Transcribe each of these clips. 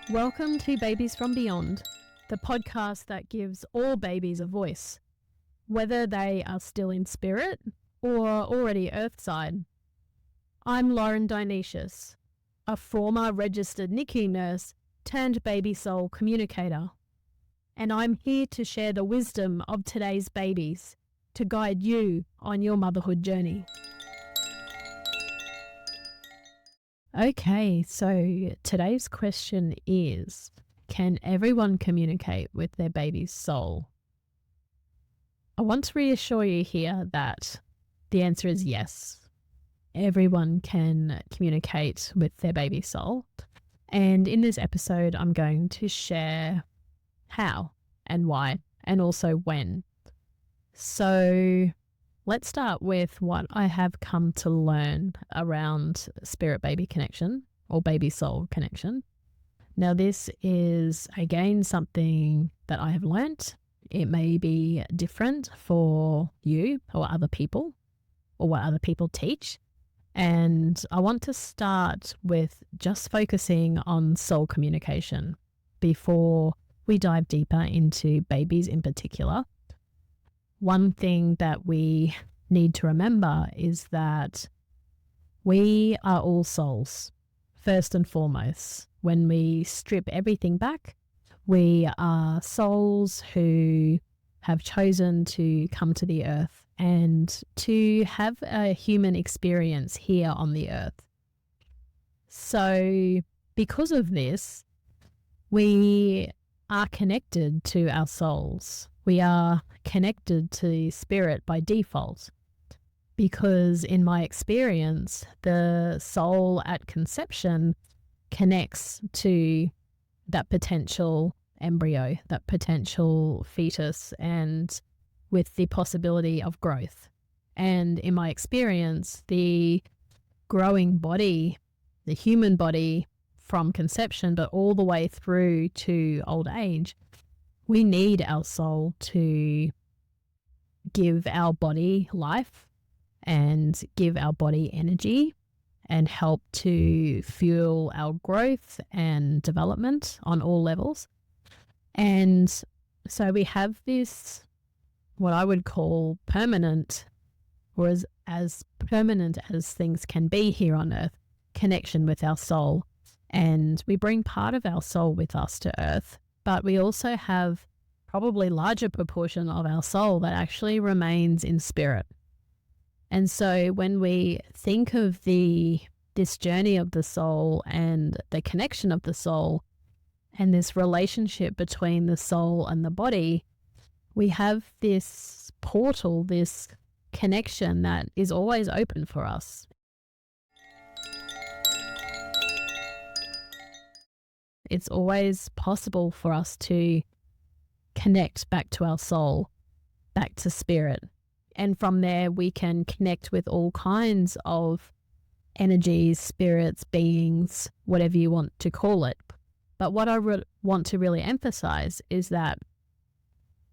Welcome to Babies from Beyond, the podcast that gives all babies a voice, whether they are still in spirit or already Earthside. I'm Lauren Dionysius, a former registered NICU nurse turned baby soul communicator, and I'm here to share the wisdom of today's babies to guide you on your motherhood journey. Okay, so today's question is, can everyone communicate with their baby's soul? I want to reassure you here that the answer is yes. Everyone can communicate with their baby's soul. And in this episode, I'm going to share how and why and also when. So let's start with what I have come to learn around spirit baby connection or baby soul connection. Now, this is again something that I have learnt. It may be different for you or other people or what other people teach. And I want to start with just focusing on soul communication before we dive deeper into babies in particular. One thing that we need to remember is that we are all souls, first and foremost. When we strip everything back, we are souls who have chosen to come to the earth and to have a human experience here on the earth. So because of this, we are connected to our souls. We are connected to spirit by default because in my experience, the soul at conception connects to that potential embryo, that potential fetus, and with the possibility of growth. And in my experience, the growing body, the human body from conception, but all the way through to old age, we need our soul to give our body life and give our body energy and help to fuel our growth and development on all levels. And so we have this, what I would call permanent, or as permanent as things can be here on earth, connection with our soul. And we bring part of our soul with us to earth, but we also have probably larger proportion of our soul that actually remains in spirit. And so when we think of this journey of the soul and the connection of the soul and this relationship between the soul and the body, we have this portal, this connection that is always open for us. It's always possible for us to connect back to our soul, back to spirit. And from there, we can connect with all kinds of energies, spirits, beings, whatever you want to call it. But what I want to really emphasize is that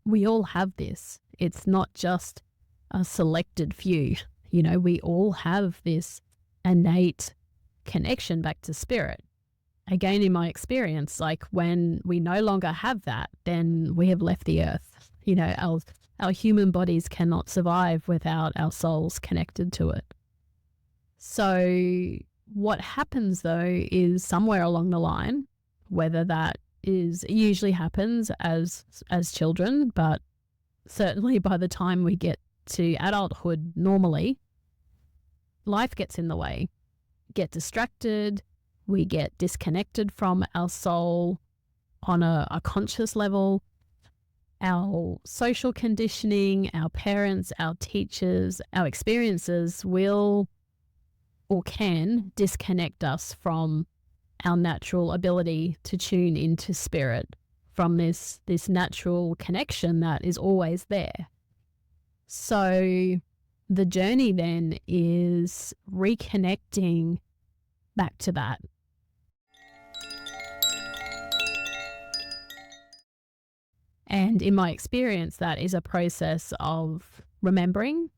we all have this. It's not just a selected few. You know, we all have this innate connection back to spirit. Again, in my experience, like when we no longer have that, then we have left the earth. You know, our human bodies cannot survive without our souls connected to it. So what happens though is somewhere along the line, whether that is usually happens as children, but certainly by the time we get to adulthood, normally, life gets in the way, get distracted, we get disconnected from our soul on a conscious level. Our social conditioning, our parents, our teachers, our experiences will or can disconnect us from our natural ability to tune into spirit, from this natural connection that is always there. So the journey then is reconnecting back to that. And in my experience, that is a process of remembering.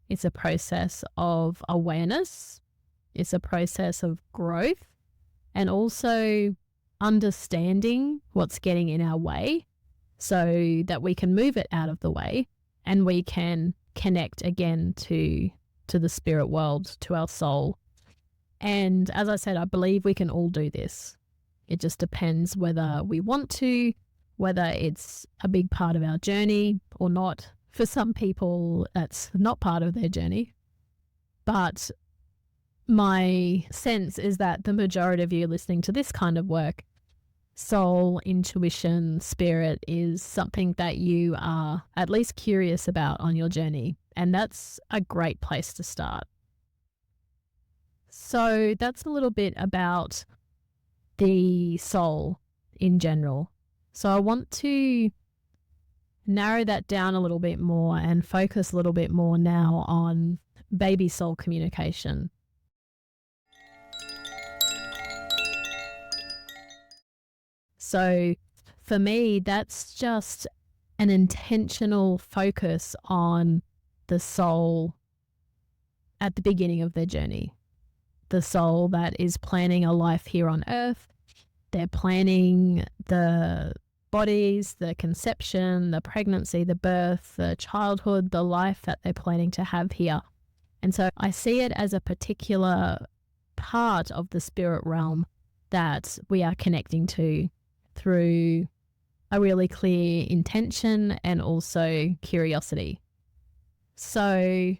It's a process of awareness. It's a process of growth. And also understanding what's getting in our way so that we can move it out of the way and we can connect again to the spirit world, to our soul. And as I said, I believe we can all do this. It just depends whether we want to, whether it's a big part of our journey or not. For some people, that's not part of their journey. But my sense is that the majority of you listening to this kind of work, soul, intuition, spirit, is something that you are at least curious about on your journey. And that's a great place to start. So that's a little bit about the soul in general. So I want to narrow that down a little bit more and focus a little bit more now on baby soul communication. So for me, that's just an intentional focus on the soul at the beginning of their journey. The soul that is planning a life here on earth. They're planning the bodies, the conception, the pregnancy, the birth, the childhood, the life that they're planning to have here. And so I see it as a particular part of the spirit realm that we are connecting to through a really clear intention and also curiosity. So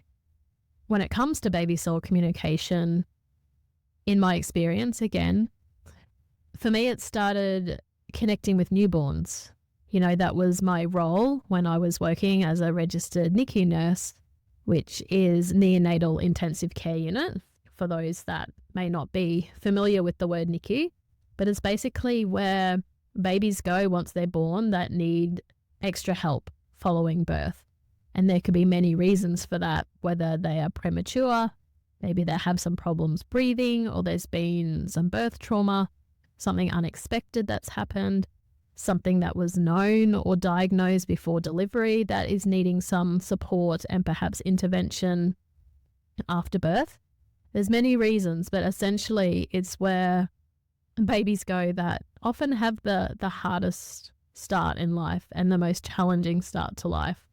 when it comes to baby soul communication, in my experience, again, for me, it started connecting with newborns. You know, that was my role when I was working as a registered NICU nurse, which is neonatal intensive care unit, for those that may not be familiar with the word NICU. But it's basically where babies go once they're born that need extra help following birth. And there could be many reasons for that, whether they are premature, maybe they have some problems breathing, or there's been some birth trauma, something unexpected that's happened, something that was known or diagnosed before delivery that is needing some support and perhaps intervention after birth. There's many reasons, but essentially it's where babies go that often have the hardest start in life and the most challenging start to life.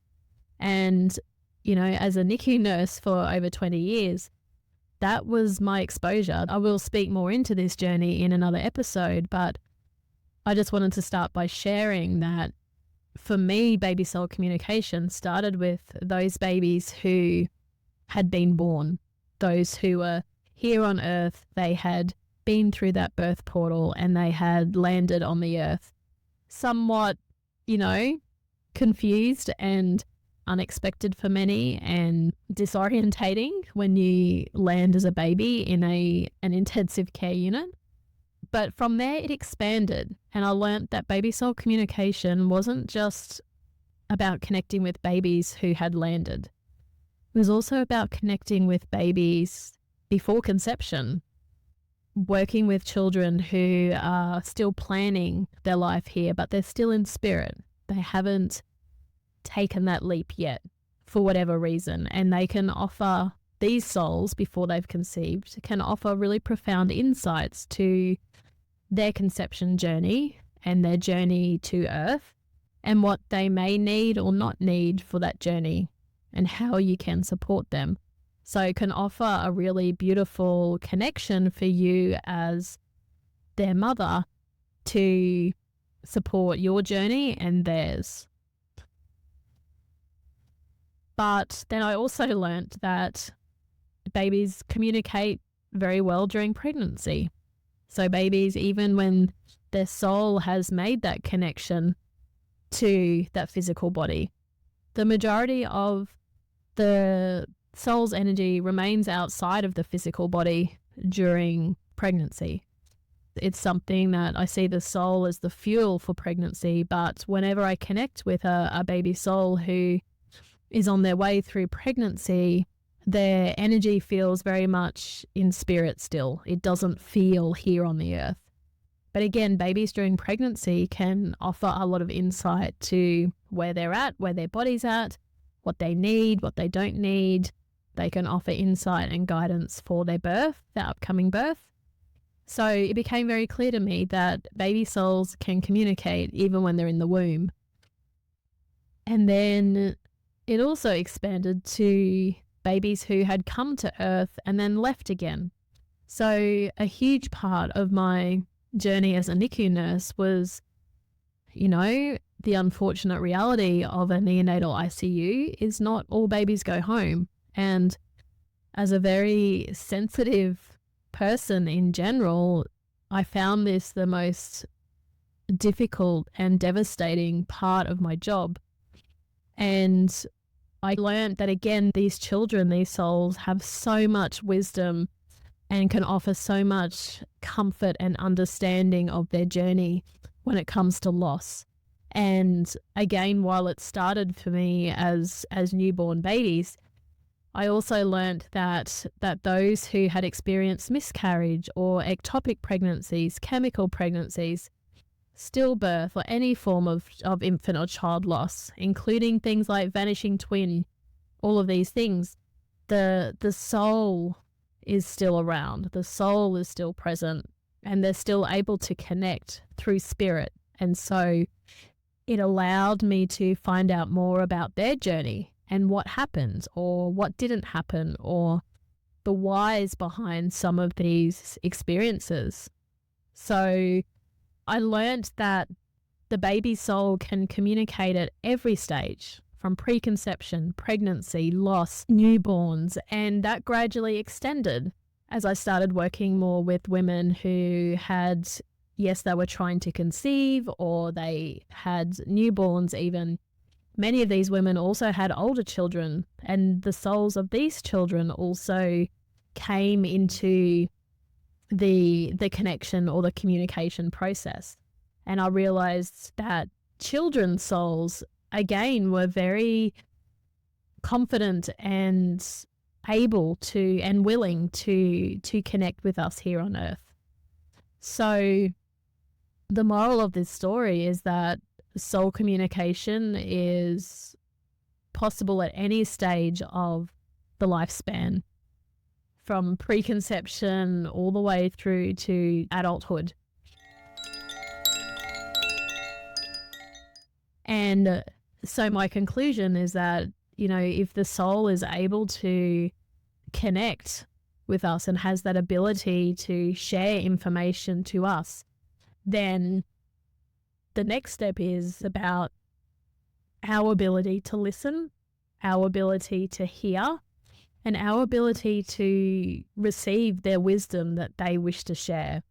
And, you know, as a NICU nurse for over 20 years, that was my exposure. I will speak more into this journey in another episode, but I just wanted to start by sharing that for me, baby soul communication started with those babies who had been born, those who were here on earth. They had been through that birth portal and they had landed on the earth somewhat, you know, confused and unexpected for many and disorientating when you land as a baby in an intensive care unit. But from there it expanded, and I learnt that baby soul communication wasn't just about connecting with babies who had landed. It was also about connecting with babies before conception, working with children who are still planning their life here, but they're still in spirit. They haven't taken that leap yet for whatever reason, and they can offer, these souls before they've conceived can offer really profound insights to their conception journey and their journey to earth and what they may need or not need for that journey and how you can support them. So it can offer a really beautiful connection for you as their mother to support your journey and theirs. But then I also learnt that babies communicate very well during pregnancy. So babies, even when their soul has made that connection to that physical body, the majority of the soul's energy remains outside of the physical body during pregnancy. It's something that I see the soul as the fuel for pregnancy, but whenever I connect with a baby soul who is on their way through pregnancy, their energy feels very much in spirit still. It doesn't feel here on the earth. But again, babies during pregnancy can offer a lot of insight to where they're at, where their body's at, what they need, what they don't need. They can offer insight and guidance for their birth, their upcoming birth. So it became very clear to me that baby souls can communicate even when they're in the womb. And then it also expanded to babies who had come to Earth and then left again. So a huge part of my journey as a NICU nurse was, the unfortunate reality of a neonatal ICU is not all babies go home. And as a very sensitive person in general, I found this the most difficult and devastating part of my job. And I learned that, again, these children, these souls have so much wisdom and can offer so much comfort and understanding of their journey when it comes to loss. And again, while it started for me as newborn babies, I also learned that those who had experienced miscarriage or ectopic pregnancies, chemical pregnancies, stillbirth, or any form of infant or child loss, including things like vanishing twin, all of these things, the soul is still around, the soul is still present, and they're still able to connect through spirit. And so it allowed me to find out more about their journey and what happened or what didn't happen, or the whys behind some of these experiences. So I learned that the baby soul can communicate at every stage, from preconception, pregnancy, loss, newborns, and that gradually extended as I started working more with women who had, yes, they were trying to conceive, or they had newborns even. Many of these women also had older children, and the souls of these children also came into the connection or the communication process. And I realized that children's souls, again, were very confident and able to and willing to connect with us here on Earth. So the moral of this story is that soul communication is possible at any stage of the lifespan, from preconception all the way through to adulthood. And so my conclusion is that, if the soul is able to connect with us and has that ability to share information to us, then the next step is about our ability to listen, our ability to hear, and our ability to receive their wisdom that they wish to share.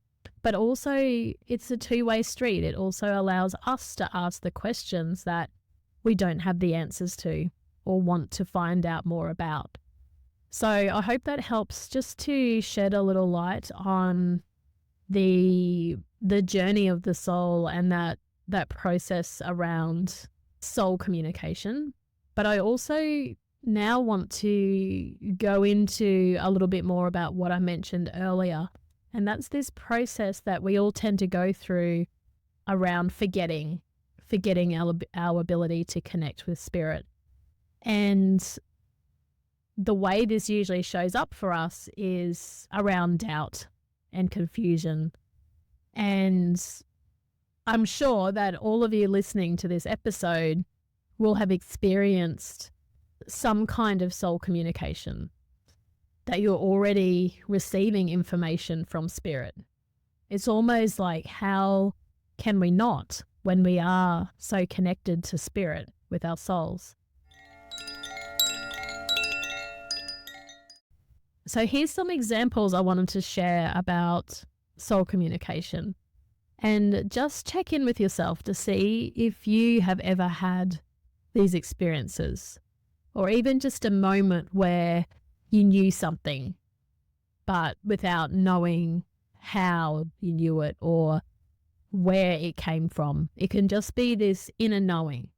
But also, it's a two-way street. It also allows us to ask the questions that we don't have the answers to or want to find out more about. So I hope that helps just to shed a little light on the journey of the soul and that process around soul communication. But I also now want to go into a little bit more about what I mentioned earlier, and that's this process that we all tend to go through around forgetting our ability to connect with spirit. And the way this usually shows up for us is around doubt and confusion. And I'm sure that all of you listening to this episode will have experienced some kind of soul communication, that you're already receiving information from spirit. It's almost like, how can we not when we are so connected to spirit with our souls? So here's some examples I wanted to share about soul communication. And just check in with yourself to see if you have ever had these experiences, or even just a moment where you knew something, but without knowing how you knew it or where it came from. It can just be this inner knowing.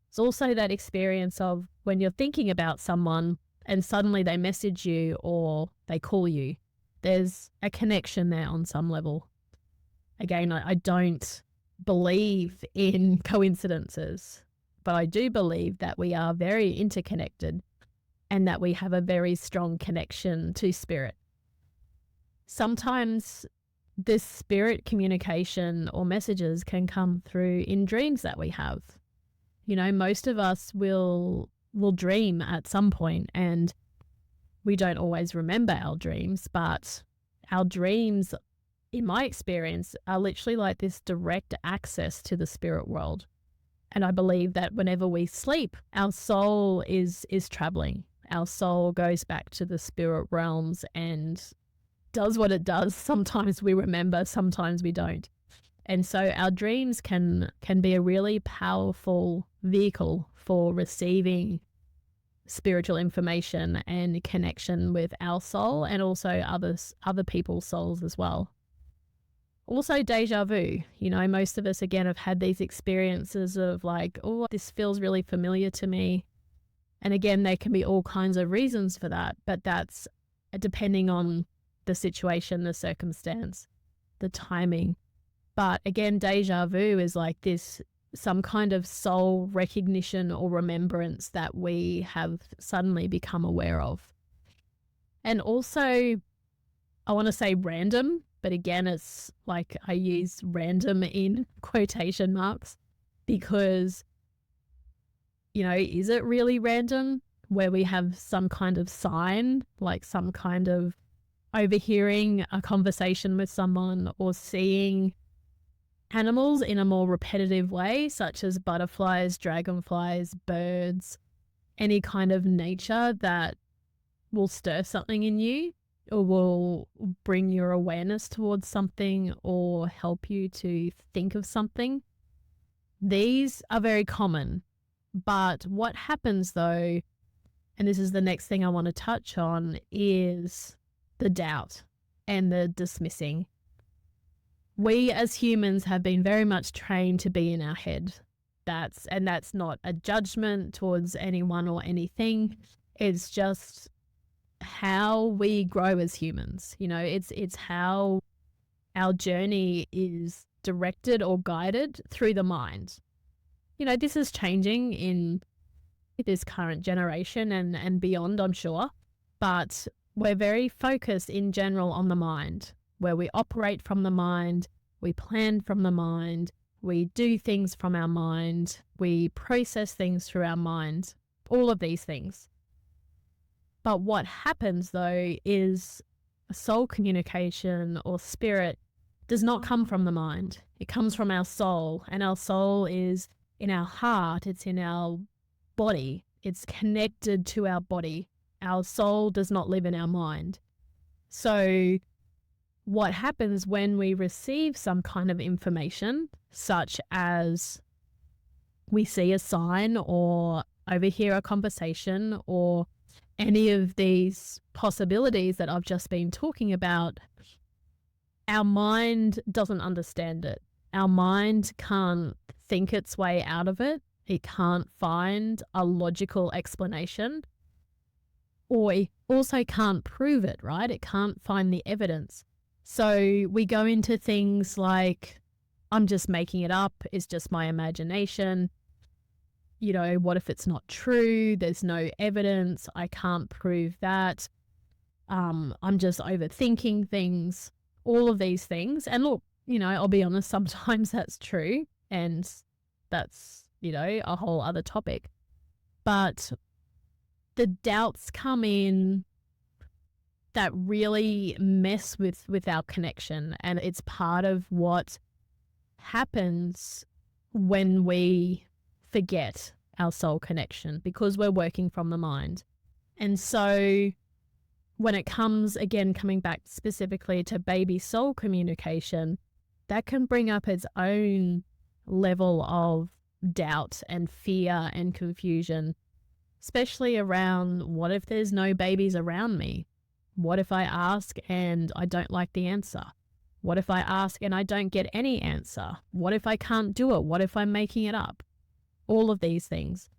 It's also that experience of when you're thinking about someone and suddenly they message you or they call you. There's a connection there on some level. Again, I don't believe in coincidences, but I do believe that we are very interconnected and that we have a very strong connection to spirit. Sometimes this spirit communication or messages can come through in dreams that we have. You know, most of us will dream at some point, and we don't always remember our dreams, but our dreams, in my experience, are literally like this direct access to the spirit world. And I believe that whenever we sleep, our soul is traveling. Our soul goes back to the spirit realms and does what it does. Sometimes we remember, sometimes we don't. And so our dreams can be a really powerful vehicle for receiving spiritual information and connection with our soul, and also other people's souls as well. Also, deja vu. You know, most of us, again, have had these experiences of like, oh, this feels really familiar to me. And again, there can be all kinds of reasons for that, but that's depending on the situation, the circumstance, the timing. But again, deja vu is like this, some kind of soul recognition or remembrance that we have suddenly become aware of. And also, I want to say random, but again, it's like I use random in quotation marks because, you know, is it really random where we have some kind of sign, like some kind of overhearing a conversation with someone or seeing animals in a more repetitive way, such as butterflies, dragonflies, birds, any kind of nature that will stir something in you or will bring your awareness towards something or help you to think of something. These are very common. But what happens though, and this is the next thing I want to touch on, is the doubt and the dismissing. We as humans have been very much trained to be in our head. That's not a judgment towards anyone or anything. It's just how we grow as humans. You know, it's how our journey is directed or guided through the mind. You know, this is changing in this current generation and beyond, I'm sure. But we're very focused in general on the mind, where we operate from the mind, we plan from the mind, we do things from our mind, we process things through our mind, all of these things. But what happens though is soul communication or spirit does not come from the mind. It comes from our soul, and our soul is in our heart, it's in our body, it's connected to our body. Our soul does not live in our mind. So what happens when we receive some kind of information, such as we see a sign or overhear a conversation or any of these possibilities that I've just been talking about, our mind doesn't understand it. Our mind can't think its way out of it. It can't find a logical explanation, or it also can't prove it, right? It can't find the evidence. So we go into things like, I'm just making it up. It's just my imagination. You know, what if it's not true? There's no evidence. I can't prove that. I'm just overthinking things, all of these things. And look, you know, I'll be honest, sometimes that's true. And that's, you know, a whole other topic. But the doubts come in that really mess with our connection. And it's part of what happens when we forget our soul connection, because we're working from the mind. And so when it comes, again, coming back specifically to baby soul communication, that can bring up its own level of doubt and fear and confusion, especially around, what if there's no babies around me? What if I ask and I don't like the answer? What if I ask and I don't get any answer? What if I can't do it? What if I'm making it up? All of these things.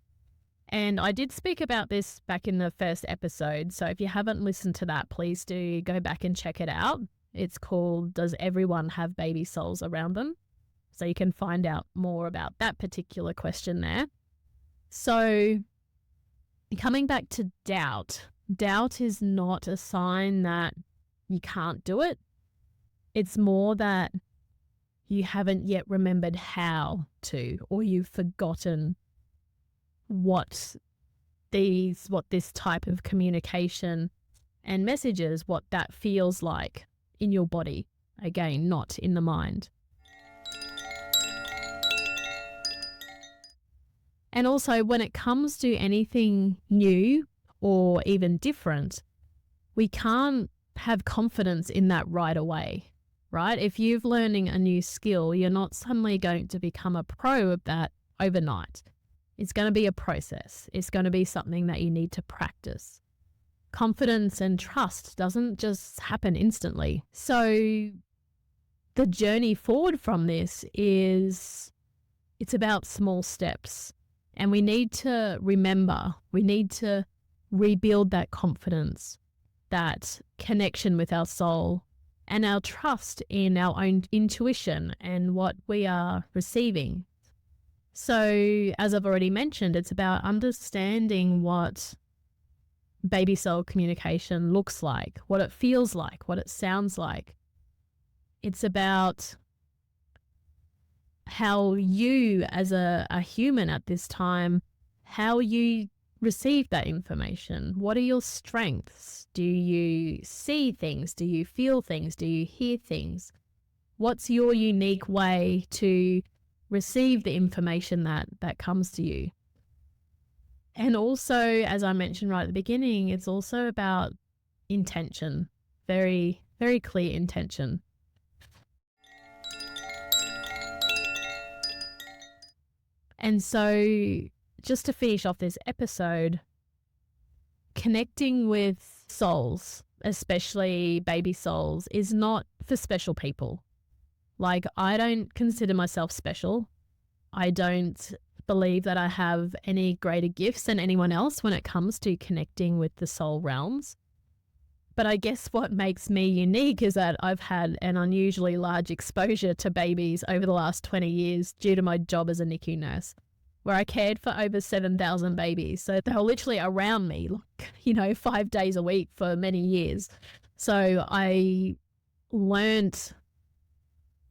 And I did speak about this back in the first episode. So if you haven't listened to that, please do go back and check it out. It's called, Does Everyone Have Baby Souls Around Them? So you can find out more about that particular question there. So coming back to doubt, doubt is not a sign that you can't do it. It's more that you haven't yet remembered how to, or you've forgotten what this type of communication and messages, what that feels like in your body. Again, not in the mind. And also, when it comes to anything new or even different, we can't have confidence in that right away, right? If you're learning a new skill, you're not suddenly going to become a pro of that overnight. It's going to be a process. It's going to be something that you need to practice. Confidence and trust doesn't just happen instantly. So the journey forward from this it's about small steps. And we need to remember, we need to rebuild that confidence, that connection with our soul, and our trust in our own intuition and what we are receiving. So, as I've already mentioned, it's about understanding what baby soul communication looks like, what it feels like, what it sounds like. It's about how you, as a human at this time, how you receive that information. What are your strengths? Do you see things? Do you feel things? Do you hear things? What's your unique way to receive the information that comes to you? And also, as I mentioned right at the beginning, it's also about intention, very, very clear intention. And so, just to finish off this episode, connecting with souls, especially baby souls, is not for special people. Like, I don't consider myself special. I don't believe that I have any greater gifts than anyone else when it comes to connecting with the soul realms. But I guess what makes me unique is that I've had an unusually large exposure to babies over the last 20 years due to my job as a NICU nurse, where I cared for over 7,000 babies. So they were literally around me, 5 days a week for many years. So I learnt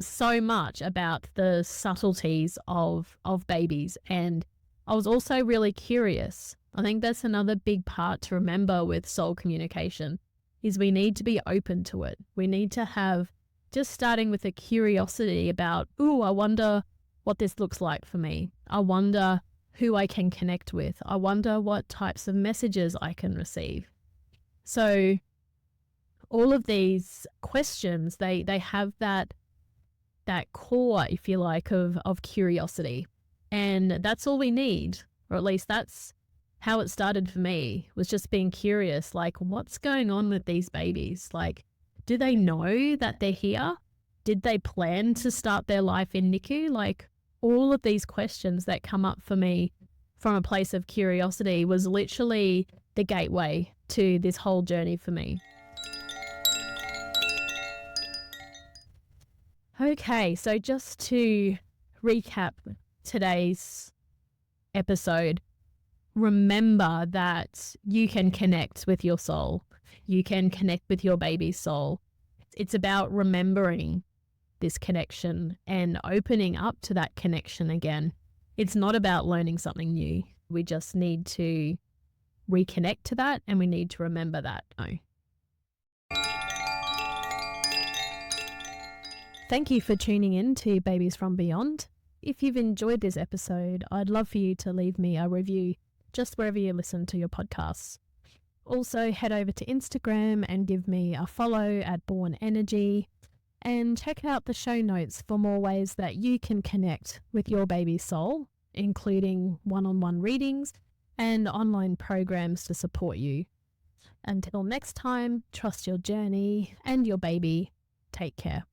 so much about the subtleties of babies. And I was also really curious. I think that's another big part to remember with soul communication is we need to be open to it. We need to have just starting with a curiosity about, I wonder what this looks like for me. I wonder who I can connect with. I wonder what types of messages I can receive. So all of these questions, they have that core, if you like, of curiosity. And that's all we need, or at least that's how it started for me, was just being curious, like, what's going on with these babies? Like, do they know that they're here? Did they plan to start their life in NICU? Like, all of these questions that come up for me from a place of curiosity was literally the gateway to this whole journey for me. Okay, so just to recap today's episode, remember that you can connect with your soul. You can connect with your baby's soul. It's about remembering this connection and opening up to that connection again. It's not about learning something new. We just need to reconnect to that, and we need to remember that. Thank you for tuning in to Babies from Beyond. If you've enjoyed this episode, I'd love for you to leave me a review just wherever you listen to your podcasts. Also, head over to Instagram and give me a follow at Born Energy, and check out the show notes for more ways that you can connect with your baby's soul, including one-on-one readings and online programs to support you. Until next time, trust your journey and your baby. Take care.